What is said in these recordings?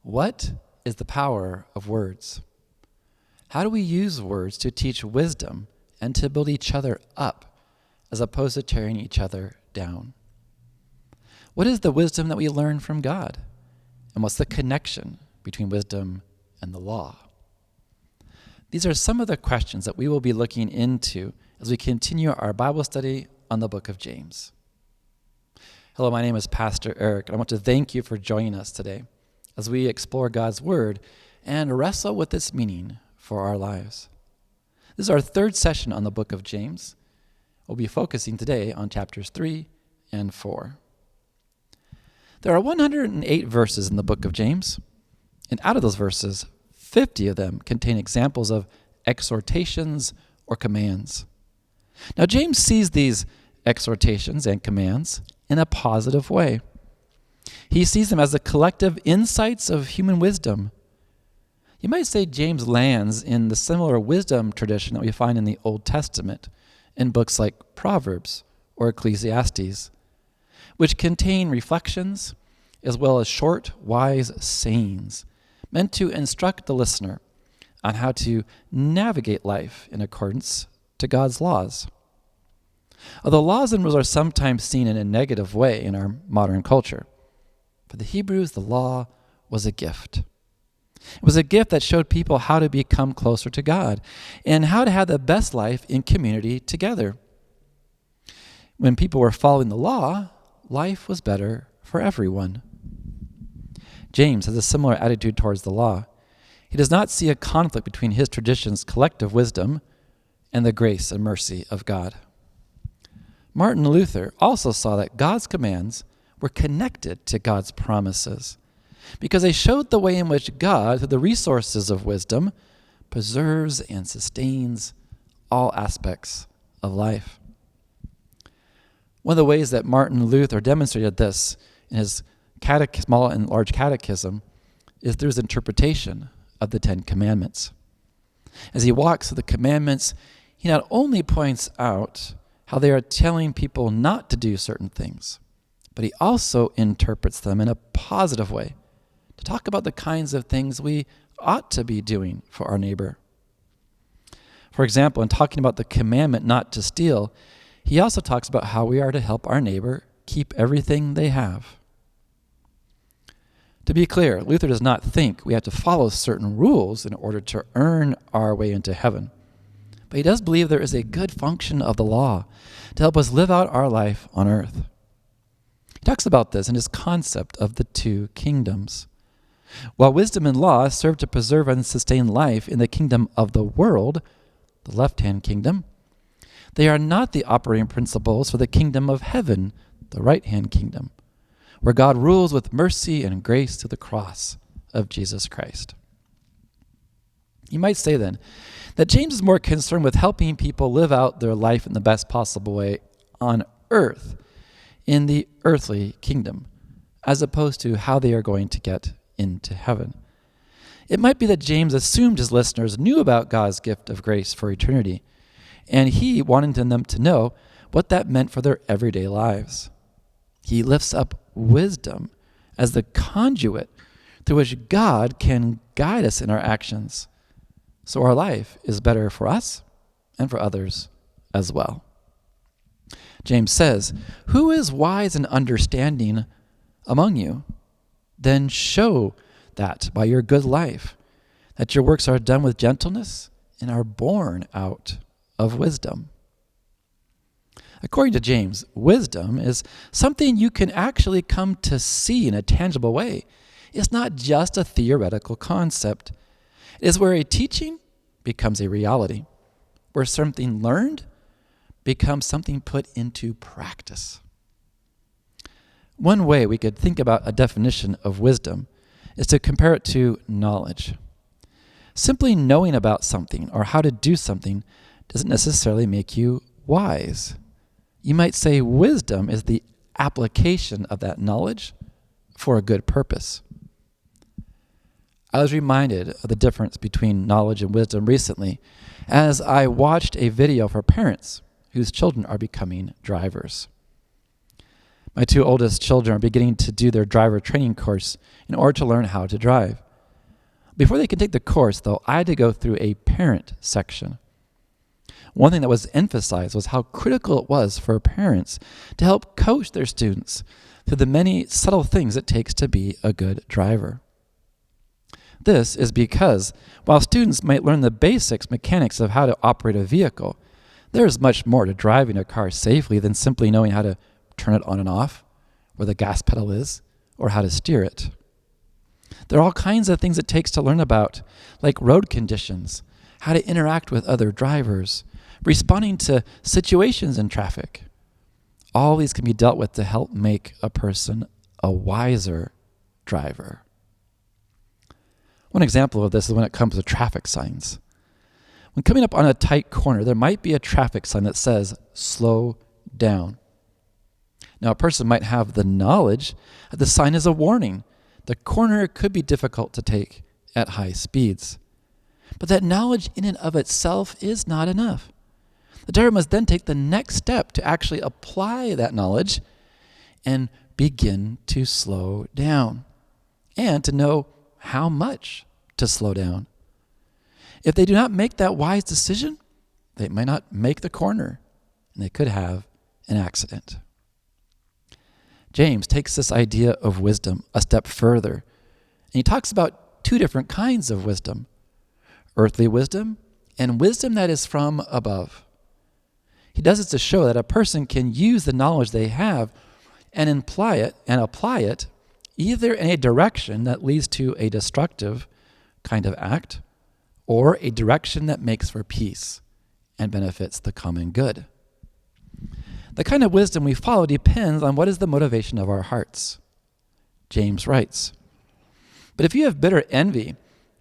What is the power of words? How do we use words to teach wisdom and to build each other up as opposed to tearing each other down? What is the wisdom that we learn from God? And what's the connection between wisdom and the law? These are some of the questions that we will be looking into as we continue our Bible study on the book of James. Hello, my name is Pastor Eric, and I want to thank you for joining us today as we explore God's Word and wrestle with its meaning for our lives. This is our third session on the book of James. We'll be focusing today on chapters 3 and 4. There are 108 verses in the book of James, and out of those verses, 50 of them contain examples of exhortations or commands. Now, James sees these exhortations and commands in a positive way. He sees them as the collective insights of human wisdom. You might say James lands in the similar wisdom tradition that we find in the Old Testament in books like Proverbs or Ecclesiastes, which contain reflections as well as short, wise sayings meant to instruct the listener on how to navigate life in accordance to God's laws. Although laws and rules are sometimes seen in a negative way in our modern culture, for the Hebrews, the law was a gift. It was a gift that showed people how to become closer to God and how to have the best life in community together. When people were following the law, life was better for everyone. James has a similar attitude towards the law. He does not see a conflict between his tradition's collective wisdom and the grace and mercy of God. Martin Luther also saw that God's commands were connected to God's promises because they showed the way in which God, through the resources of wisdom, preserves and sustains all aspects of life. One of the ways that Martin Luther demonstrated this in his small and large catechism is through his interpretation of the Ten Commandments. As he walks through the commandments, he not only points out how they are telling people not to do certain things, but he also interprets them in a positive way to talk about the kinds of things we ought to be doing for our neighbor. For example, in talking about the commandment not to steal, he also talks about how we are to help our neighbor keep everything they have. To be clear, Luther does not think we have to follow certain rules in order to earn our way into heaven. But he does believe there is a good function of the law to help us live out our life on earth. He talks about this in his concept of the two kingdoms. While wisdom and law serve to preserve and sustain life in the kingdom of the world, the left-hand kingdom, they are not the operating principles for the kingdom of heaven, the right-hand kingdom, where God rules with mercy and grace through the cross of Jesus Christ. You might say then that James is more concerned with helping people live out their life in the best possible way on earth, in the earthly kingdom, as opposed to how they are going to get into heaven. It might be that James assumed his listeners knew about God's gift of grace for eternity, and he wanted them to know what that meant for their everyday lives. He lifts up wisdom as the conduit through which God can guide us in our actions, so our life is better for us and for others as well. James says, "Who is wise and understanding among you? Then show that by your good life, that your works are done with gentleness and are born out of wisdom." According to James, wisdom is something you can actually come to see in a tangible way. It's not just a theoretical concept. It is where a teaching becomes a reality, where something learned becomes something put into practice. One way we could think about a definition of wisdom is to compare it to knowledge. Simply knowing about something or how to do something doesn't necessarily make you wise. You might say wisdom is the application of that knowledge for a good purpose. I was reminded of the difference between knowledge and wisdom recently as I watched a video for parents whose children are becoming drivers. My 2 oldest children are beginning to do their driver training course in order to learn how to drive. Before they could take the course, though, I had to go through a parent section. One thing that was emphasized was how critical it was for parents to help coach their students through the many subtle things it takes to be a good driver. This is because while students might learn the basics mechanics of how to operate a vehicle, there is much more to driving a car safely than simply knowing how to turn it on and off, where the gas pedal is, or how to steer it. There are all kinds of things it takes to learn about, like road conditions, how to interact with other drivers, responding to situations in traffic. All these can be dealt with to help make a person a wiser driver. One example of this is when it comes to traffic signs. When coming up on a tight corner, there might be a traffic sign that says, "Slow down." Now, a person might have the knowledge that the sign is a warning. The corner could be difficult to take at high speeds. But that knowledge in and of itself is not enough. The driver must then take the next step to actually apply that knowledge and begin to slow down, and to know how much to slow down. If they do not make that wise decision, they might not make the corner, and they could have an accident. James takes this idea of wisdom a step further, and he talks about 2 different kinds of wisdom: earthly wisdom and wisdom that is from above. He does this to show that a person can use the knowledge they have and apply it either in a direction that leads to a destructive kind of act, or a direction that makes for peace and benefits the common good. The kind of wisdom we follow depends on what is the motivation of our hearts. James writes, "But if you have bitter envy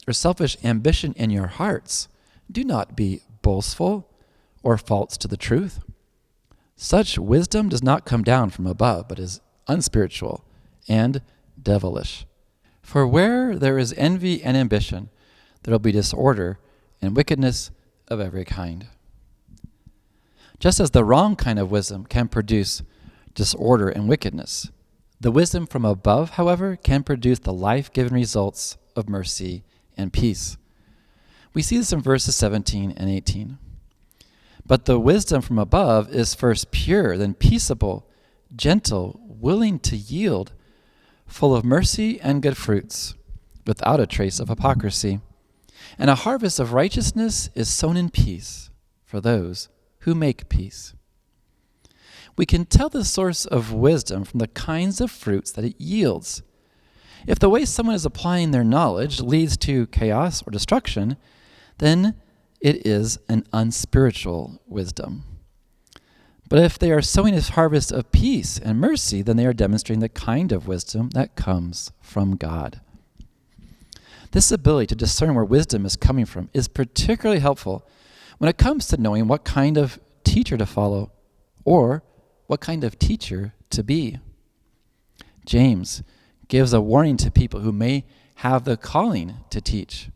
or selfish ambition in your hearts, do not be boastful or false to the truth. Such wisdom does not come down from above, but is unspiritual and devilish. For where there is envy and ambition, there will be disorder and wickedness of every kind." Just as the wrong kind of wisdom can produce disorder and wickedness, the wisdom from above, however, can produce the life-giving results of mercy and peace. We see this in verses 17 and 18. "But the wisdom from above is first pure, then peaceable, gentle, willing to yield, full of mercy and good fruits, without a trace of hypocrisy. And a harvest of righteousness is sown in peace for those who make peace." We can tell the source of wisdom from the kinds of fruits that it yields. If the way someone is applying their knowledge leads to chaos or destruction, then it is an unspiritual wisdom. But if they are sowing a harvest of peace and mercy, then they are demonstrating the kind of wisdom that comes from God. This ability to discern where wisdom is coming from is particularly helpful when it comes to knowing what kind of teacher to follow or what kind of teacher to be. James gives a warning to people who may have the calling to teach.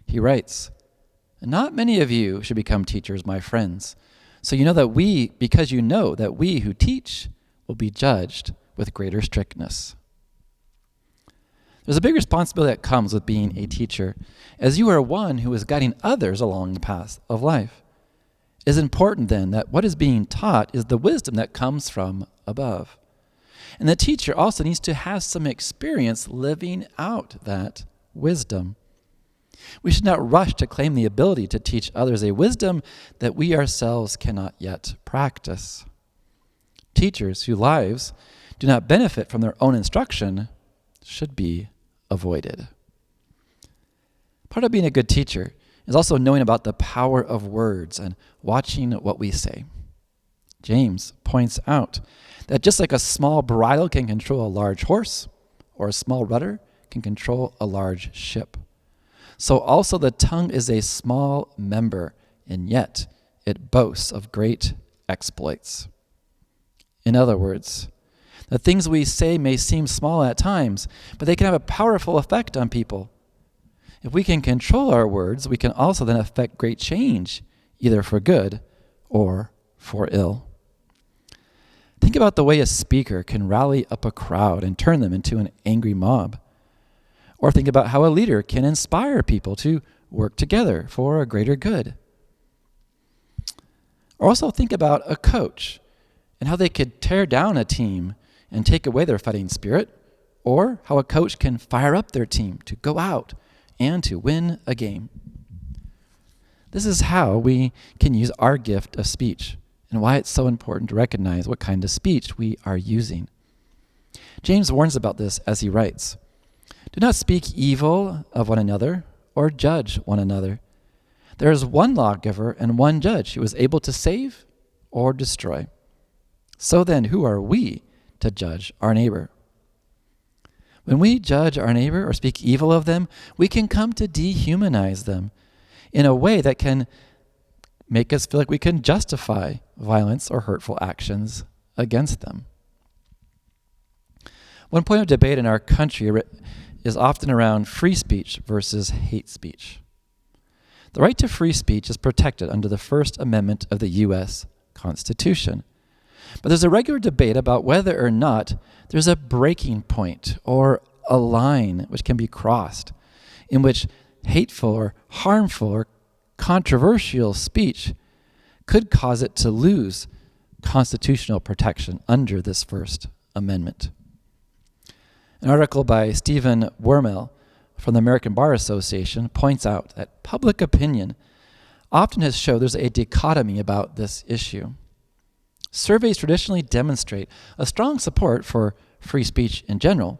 He writes, "Not many of you should become teachers, my friends. So you know that because you know that we who teach will be judged with greater strictness." There's a big responsibility that comes with being a teacher, as you are one who is guiding others along the path of life. It is important then that what is being taught is the wisdom that comes from above. And the teacher also needs to have some experience living out that wisdom. We should not rush to claim the ability to teach others a wisdom that we ourselves cannot yet practice. Teachers whose lives do not benefit from their own instruction should be avoided. Part of being a good teacher is also knowing about the power of words and watching what we say. James points out that just like a small bridle can control a large horse, or a small rudder can control a large ship, so also the tongue is a small member, and yet it boasts of great exploits. In other words, the things we say may seem small at times, but they can have a powerful effect on people. If we can control our words, we can also then affect great change, either for good or for ill. Think about the way a speaker can rally up a crowd and turn them into an angry mob. Or think about how a leader can inspire people to work together for a greater good. Or also think about a coach and how they could tear down a team and take away their fighting spirit, or how a coach can fire up their team to go out and to win a game. This is how we can use our gift of speech, and why it's so important to recognize what kind of speech we are using. James warns about this as he writes, "Do not speak evil of one another or judge one another. There is one lawgiver and one judge who is able to save or destroy. So then, who are we to judge our neighbor?" When we judge our neighbor or speak evil of them, we can come to dehumanize them in a way that can make us feel like we can justify violence or hurtful actions against them. One point of debate in our country is often around free speech versus hate speech. The right to free speech is protected under the First Amendment of the U.S. Constitution. But there's a regular debate about whether or not there's a breaking point or a line which can be crossed in which hateful or harmful or controversial speech could cause it to lose constitutional protection under this First Amendment. An article by Stephen Wormel from the American Bar Association points out that public opinion often has shown there's a dichotomy about this issue. Surveys traditionally demonstrate a strong support for free speech in general,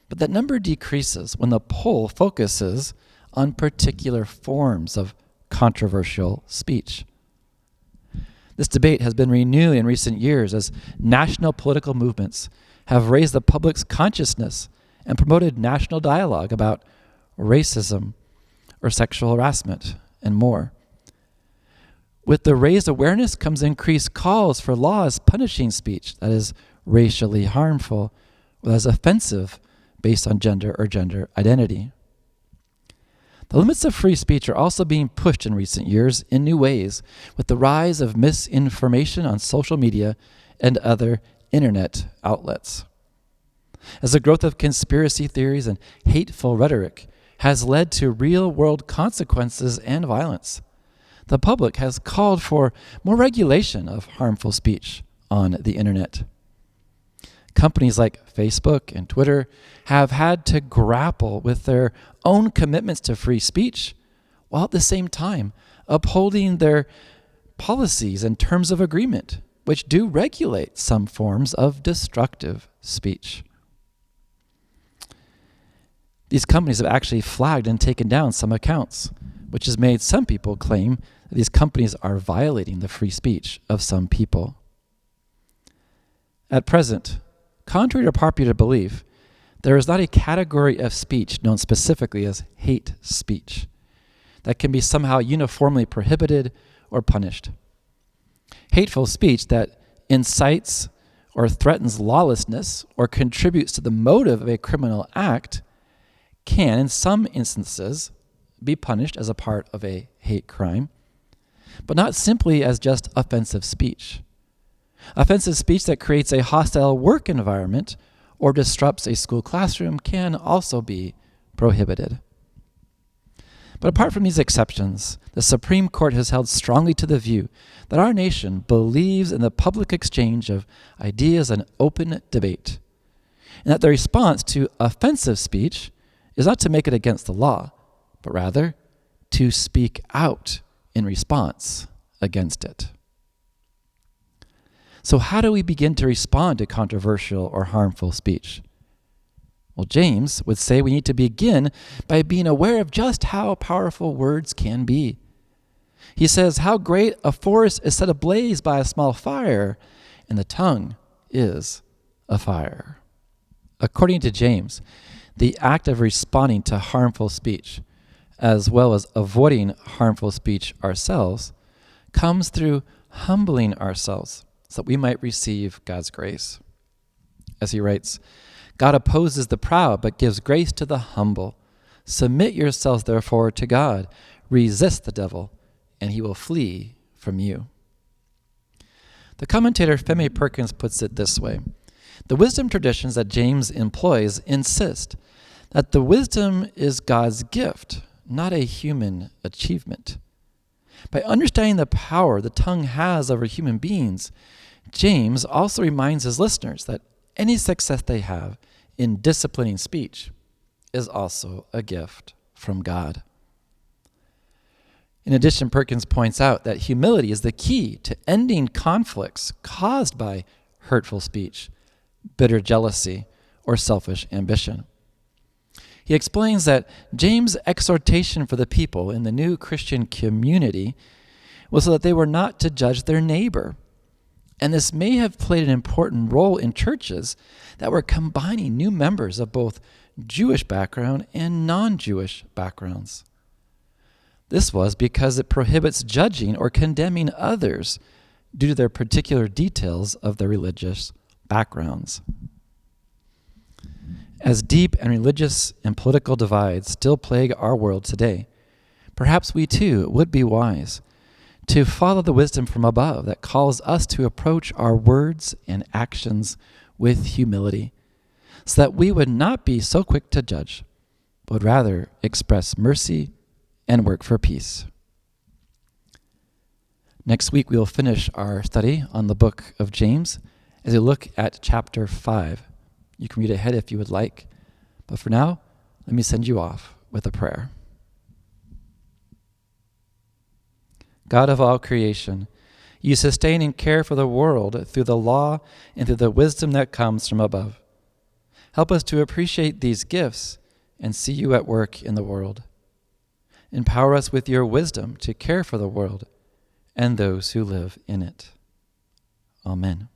but that number decreases when the poll focuses on particular forms of controversial speech. This debate has been renewed in recent years as national political movements have raised the public's consciousness and promoted national dialogue about racism or sexual harassment and more. With the raised awareness comes increased calls for laws punishing speech that is racially harmful or that is offensive based on gender or gender identity. The limits of free speech are also being pushed in recent years in new ways with the rise of misinformation on social media and other internet outlets. As the growth of conspiracy theories and hateful rhetoric has led to real-world consequences and violence, the public has called for more regulation of harmful speech on the internet. Companies like Facebook and Twitter have had to grapple with their own commitments to free speech, while at the same time upholding their policies and terms of agreement, which do regulate some forms of destructive speech. These companies have actually flagged and taken down some accounts, which has made some people claim that these companies are violating the free speech of some people. At present, contrary to popular belief, there is not a category of speech known specifically as hate speech that can be somehow uniformly prohibited or punished. Hateful speech that incites or threatens lawlessness or contributes to the motive of a criminal act can, in some instances, be punished as a part of a hate crime, but not simply as just offensive speech. Offensive speech that creates a hostile work environment or disrupts a school classroom can also be prohibited. But apart from these exceptions, the Supreme Court has held strongly to the view that our nation believes in the public exchange of ideas and open debate, and that the response to offensive speech is not to make it against the law, but rather to speak out in response against it. So how do we begin to respond to controversial or harmful speech? Well, James would say we need to begin by being aware of just how powerful words can be. He says, how great a forest is set ablaze by a small fire, and the tongue is a fire. According to James, the act of responding to harmful speech, as well as avoiding harmful speech ourselves, comes through humbling ourselves so that we might receive God's grace. As he writes, God opposes the proud, but gives grace to the humble. Submit yourselves, therefore, to God. Resist the devil, and he will flee from you. The commentator Femi Perkins puts it this way: the wisdom traditions that James employs insist that the wisdom is God's gift, not a human achievement. By understanding the power the tongue has over human beings, James also reminds his listeners that any success they have in disciplining speech is also a gift from God. In addition, Perkins points out that humility is the key to ending conflicts caused by hurtful speech, bitter jealousy, or selfish ambition. He explains that James' exhortation for the people in the new Christian community was so that they were not to judge their neighbor. And this may have played an important role in churches that were combining new members of both Jewish background and non-Jewish backgrounds. This was because it prohibits judging or condemning others due to their particular details of their religious backgrounds. As deep and religious and political divides still plague our world today, perhaps we too would be wise to follow the wisdom from above that calls us to approach our words and actions with humility, so that we would not be so quick to judge, but rather express mercy and work for peace. Next week, we will finish our study on the book of James as we look at chapter 5. You can read ahead if you would like, but for now, let me send you off with a prayer. God of all creation, you sustain and care for the world through the law and through the wisdom that comes from above. Help us to appreciate these gifts and see you at work in the world. Empower us with your wisdom to care for the world and those who live in it. Amen.